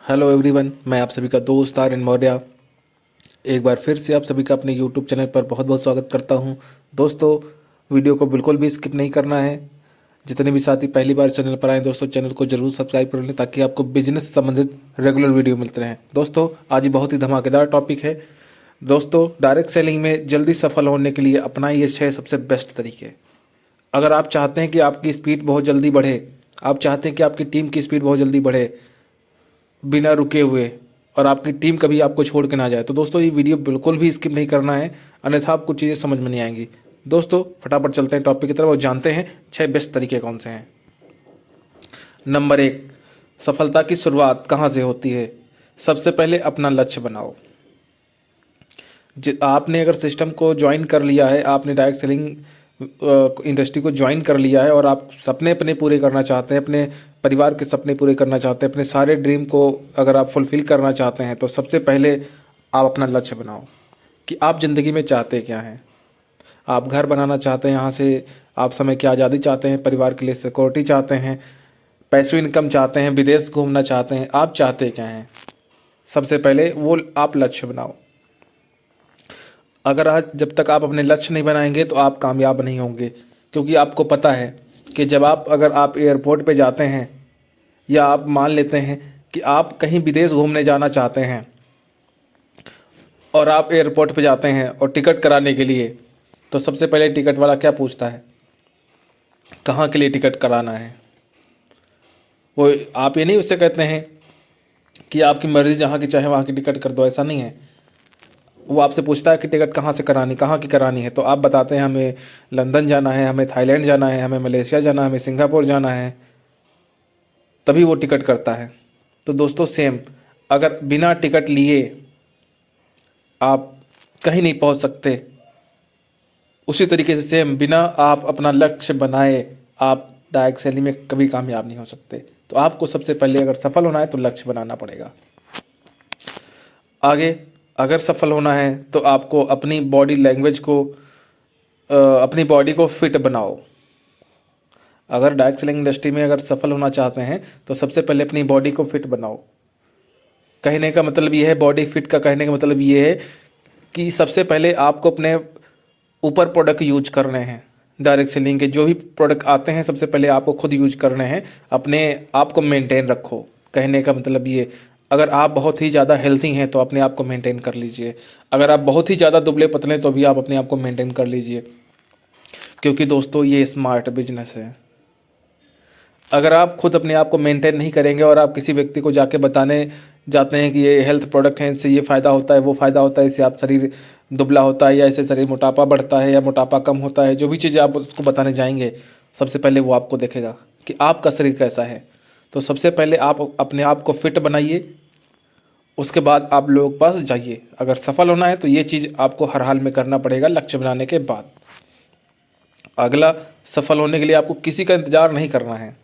Hello everyone, मैं आप सभी का दोस्त आर्यन मौर्य एक बार फिर से आप सभी का अपने यूट्यूब चैनल पर बहुत बहुत स्वागत करता हूं। दोस्तों, वीडियो को बिल्कुल भी स्किप नहीं करना है। जितने भी साथी पहली बार चैनल पर आए दोस्तों, चैनल को जरूर सब्सक्राइब कर लें ताकि आपको बिजनेस संबंधित रेगुलर वीडियो मिलते रहें। दोस्तों, आज ये बहुत ही धमाकेदार टॉपिक है। दोस्तों, डायरेक्ट सेलिंग में जल्दी सफल होने के लिए अपनाइए 6 सबसे बेस्ट तरीके। अगर आप चाहते हैं कि आपकी स्पीड बहुत जल्दी बढ़े, आप चाहते हैं कि आपकी टीम की स्पीड बहुत जल्दी बढ़े बिना रुके हुए, और आपकी टीम कभी आपको छोड़ के ना जाए, तो दोस्तों ये वीडियो बिल्कुल भी स्किप नहीं करना है, अन्यथा आपको चीज़ें समझ में नहीं आएंगी। दोस्तों, फटाफट चलते हैं टॉपिक की तरफ और जानते हैं 6 बेस्ट तरीके कौन से हैं। नंबर 1, सफलता की शुरुआत कहाँ से होती है। सबसे पहले अपना लक्ष्य बनाओ। आपने अगर सिस्टम को ज्वाइन कर लिया है, आपने डायरेक्ट सेलिंग इंडस्ट्री को ज्वाइन कर लिया है और आप सपने अपने पूरे करना चाहते हैं, अपने परिवार के सपने पूरे करना चाहते हैं, अपने सारे ड्रीम को अगर आप फुलफ़िल करना चाहते हैं, तो सबसे पहले आप अपना लक्ष्य बनाओ कि आप ज़िंदगी में चाहते क्या हैं। आप घर बनाना चाहते हैं, यहाँ से आप समय की आज़ादी चाहते हैं, परिवार के लिए सिक्योरिटी चाहते हैं, पैसिव इनकम चाहते हैं, विदेश घूमना चाहते हैं, आप चाहते क्या हैं। सबसे पहले वो आप लक्ष्य बनाओ। अगर आज जब तक आप अपने लक्ष्य नहीं बनाएंगे तो आप कामयाब नहीं होंगे, क्योंकि आपको पता है कि जब अगर आप एयरपोर्ट पे जाते हैं, या आप मान लेते हैं कि आप कहीं विदेश घूमने जाना चाहते हैं और आप एयरपोर्ट पे जाते हैं और टिकट कराने के लिए, तो सबसे पहले टिकट वाला क्या पूछता है, कहाँ के लिए टिकट कराना है। वो आप ये नहीं उससे कहते हैं कि आपकी मर्ज़ी जहाँ की चाहे वहाँ की टिकट कर दो, ऐसा नहीं है। वो आपसे पूछता है कि टिकट कहाँ से करानी, कहाँ की करानी है, तो आप बताते हैं हमें लंदन जाना है, हमें थाईलैंड जाना है, हमें मलेशिया जाना है, हमें सिंगापुर जाना है, तभी वो टिकट करता है। तो दोस्तों सेम, अगर बिना टिकट लिए आप कहीं नहीं पहुंच सकते, उसी तरीके से सेम बिना आप अपना लक्ष्य बनाए आप डायरेक्ट सेलिंग में कभी कामयाब नहीं हो सकते। तो आपको सबसे पहले अगर सफल होना है तो लक्ष्य बनाना पड़ेगा। आगे अगर सफल होना है तो आपको अपनी बॉडी लैंग्वेज को अपनी बॉडी को फिट बनाओ। अगर डायरेक्ट सेलिंग इंडस्ट्री में अगर सफल होना चाहते हैं तो सबसे पहले अपनी बॉडी को फिट बनाओ। कहने का मतलब ये है, बॉडी फिट का कहने का मतलब ये है कि सबसे पहले आपको अपने ऊपर प्रोडक्ट यूज करने हैं। डायरेक्ट सेलिंग के जो भी प्रोडक्ट आते हैं सबसे पहले आपको खुद यूज करने हैं, अपने आप को मेंटेन रखो। कहने का मतलब ये, अगर आप बहुत ही ज़्यादा हेल्थी हैं तो अपने आप को मेंटेन कर लीजिए, अगर आप बहुत ही ज़्यादा दुबले पतले हैं तो भी आप अपने आप को मेंटेन कर लीजिए, क्योंकि दोस्तों ये स्मार्ट बिजनेस है। अगर आप खुद अपने आप को मेंटेन नहीं करेंगे और आप किसी व्यक्ति को जाके बताने जाते हैं कि ये हेल्थ प्रोडक्ट है, इससे ये फ़ायदा होता है, वो फ़ायदा होता है, इससे आप शरीर दुबला होता है, या इससे शरीर मोटापा बढ़ता है या मोटापा कम होता है, जो भी चीज़ें आप उसको बताने जाएंगे, सबसे पहले वो आपको देखेगा कि आपका शरीर कैसा है। तो सबसे पहले आप अपने आप को फिट बनाइए, उसके बाद आप लोगों के पास जाइए। अगर सफल होना है तो ये चीज़ आपको हर हाल में करना पड़ेगा लक्ष्य बनाने के बाद। अगला, सफल होने के लिए आपको किसी का इंतज़ार नहीं करना है।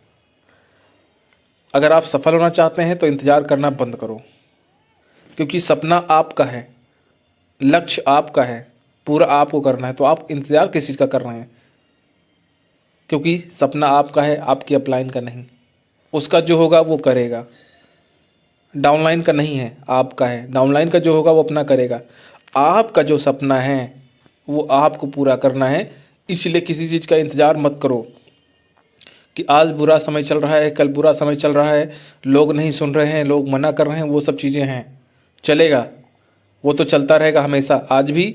अगर आप सफल होना चाहते हैं तो इंतज़ार करना बंद करो, क्योंकि सपना आपका है, लक्ष्य आपका है, पूरा आपको करना है, तो आप इंतज़ार किस चीज़ का कर रहे हैं। क्योंकि सपना आपका है, आपकी अपलाइन का नहीं। उसका जो होगा वो करेगा, डाउनलाइन का नहीं है, आपका है। डाउनलाइन का जो होगा वो अपना करेगा। आपका जो सपना है वो आपको पूरा करना है, इसलिए किसी चीज़ का इंतज़ार मत करो कि आज बुरा समय चल रहा है, कल बुरा समय चल रहा है, लोग नहीं सुन रहे हैं, लोग मना कर रहे हैं, वो सब चीज़ें हैं, चलेगा, वो तो चलता रहेगा हमेशा, आज भी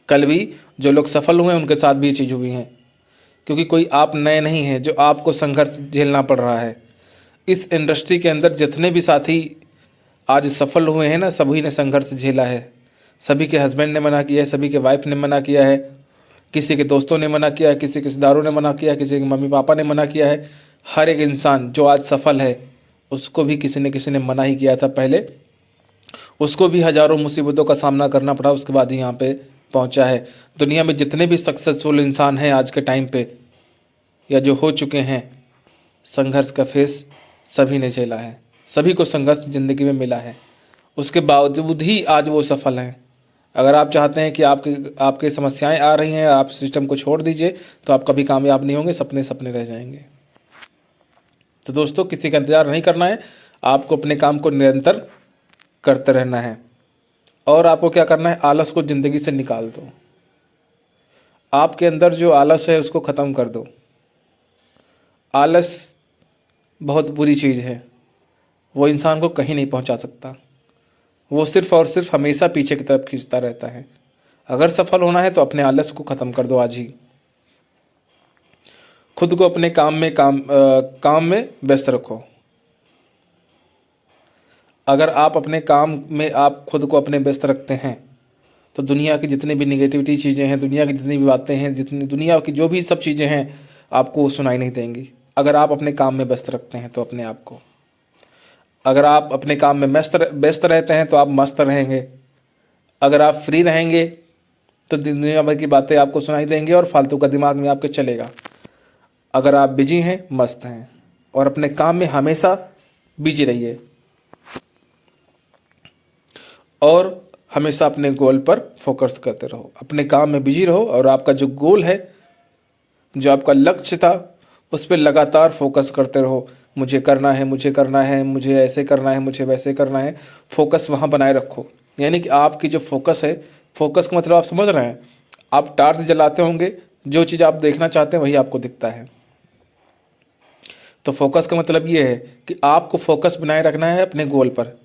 कल भी। जो लोग सफल हुए हैं उनके साथ भी ये चीज़ हुई हैं, क्योंकि कोई आप नए नहीं हैं जो आपको संघर्ष झेलना पड़ रहा है। इस इंडस्ट्री के अंदर जितने भी साथी आज सफल हुए हैं ना, सभी ने संघर्ष झेला है। सभी के हस्बैंड ने मना किया है, सभी के वाइफ ने मना किया है, किसी के दोस्तों ने मना किया है, किसी के रिश्तेदारों ने मना किया है, किसी के मम्मी पापा ने मना किया है। हर एक इंसान जो आज सफल है उसको भी किसी न किसी ने मना ही किया था पहले, उसको भी हज़ारों मुसीबतों का सामना करना पड़ा, उसके बाद ही यहाँ पे पहुँचा है। दुनिया में जितने भी सक्सेसफुल इंसान हैं आज के टाइम पे, या जो हो चुके हैं, संघर्ष का फेस सभी ने झेला है, सभी को संघर्ष ज़िंदगी में मिला है, उसके बावजूद ही आज वो सफल हैं। अगर आप चाहते हैं कि आपके समस्याएं आ रही हैं, आप सिस्टम को छोड़ दीजिए, तो आप कभी कामयाब नहीं होंगे, सपने सपने रह जाएंगे। तो दोस्तों, किसी का इंतज़ार नहीं करना है, आपको अपने काम को निरंतर करते रहना है। और आपको क्या करना है, आलस को ज़िंदगी से निकाल दो। आपके अंदर जो आलस है उसको ख़त्म कर दो। आलस बहुत बुरी चीज़ है, वो इंसान को कहीं नहीं पहुंचा सकता। वो सिर्फ और सिर्फ हमेशा पीछे की तरफ खींचता रहता है। अगर सफल होना है तो अपने आलस को ख़त्म कर दो आज ही। खुद को अपने काम में व्यस्त रखो। अगर आप अपने काम में आप खुद को अपने व्यस्त रखते हैं तो दुनिया की जितनी भी निगेटिविटी चीज़ें हैं, दुनिया की जितनी भी बातें हैं, जितनी दुनिया की जो भी सब चीज़ें हैं, आपको सुनाई नहीं देंगी। अगर आप अपने काम में व्यस्त रखते हैं तो अपने आप को, अगर आप अपने काम में व्यस्त रहते हैं तो आप मस्त रहेंगे। अगर आप फ्री रहेंगे तो दुनिया भर की बातें आपको सुनाई देंगी और फालतू का दिमाग में आपके चलेगा। अगर आप बिजी हैं, मस्त हैं और अपने काम में हमेशा बिजी रहिए और हमेशा अपने गोल पर फोकस करते रहो। अपने काम में बिजी रहो और आपका जो गोल है, जो आपका लक्ष्य था, उस पर लगातार फोकस करते रहो। मुझे करना है, मुझे करना है, मुझे ऐसे करना है, मुझे वैसे करना है। फोकस वहाँ बनाए रखो। यानी कि आपकी जो फोकस है, फोकस का मतलब आप समझ रहे हैं, आप टार्च जलाते होंगे, जो चीज़ आप देखना चाहते हैं वही आपको दिखता है। तो फोकस का मतलब ये है कि आपको फोकस बनाए रखना है अपने गोल पर।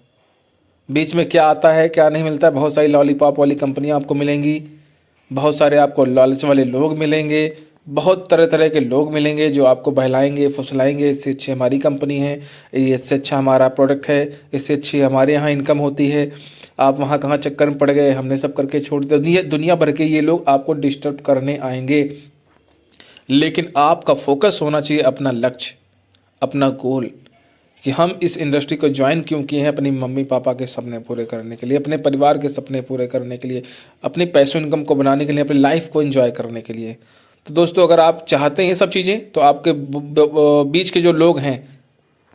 बीच में क्या आता है क्या नहीं मिलता है, बहुत सारी लॉलीपॉप वाली कंपनियां आपको मिलेंगी, बहुत सारे आपको लालच वाले लोग मिलेंगे, बहुत तरह तरह के लोग मिलेंगे जो आपको बहलाएंगे, फुसलाएंगे। इससे अच्छी हमारी कंपनी है, इससे अच्छा हमारा प्रोडक्ट है, इससे अच्छी हमारे यहाँ इनकम होती है, आप वहाँ कहाँ चक्कर में पड़ गए, हमने सब करके छोड़ दिया। दुनिया भर के ये लोग आपको डिस्टर्ब करने आएंगे। लेकिन आपका फोकस होना चाहिए अपना लक्ष्य, अपना गोल, कि हम इस इंडस्ट्री को ज्वाइन क्यों किए हैं, अपनी मम्मी पापा के सपने पूरे करने के लिए, अपने परिवार के सपने पूरे करने के लिए, अपनी पैसों इनकम को बनाने के लिए, अपनी लाइफ को एंजॉय करने के लिए। तो दोस्तों, अगर आप चाहते हैं ये सब चीज़ें, तो आपके बीच के जो लोग हैं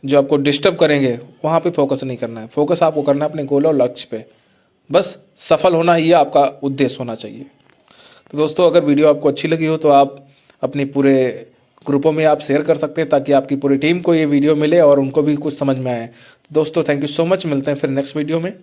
जो आपको डिस्टर्ब करेंगे, वहाँ पे फोकस नहीं करना है। फोकस आपको करना है अपने गोल और लक्ष्य पे। बस सफल होना ये आपका उद्देश्य होना चाहिए। तो दोस्तों, अगर वीडियो आपको अच्छी लगी हो तो आप अपनी पूरे ग्रुपों में आप शेयर कर सकते हैं ताकि आपकी पूरी टीम को ये वीडियो मिले और उनको भी कुछ समझ में आए। तो दोस्तों, थैंक यू सो मच। मिलते हैं फिर नेक्स्ट वीडियो में।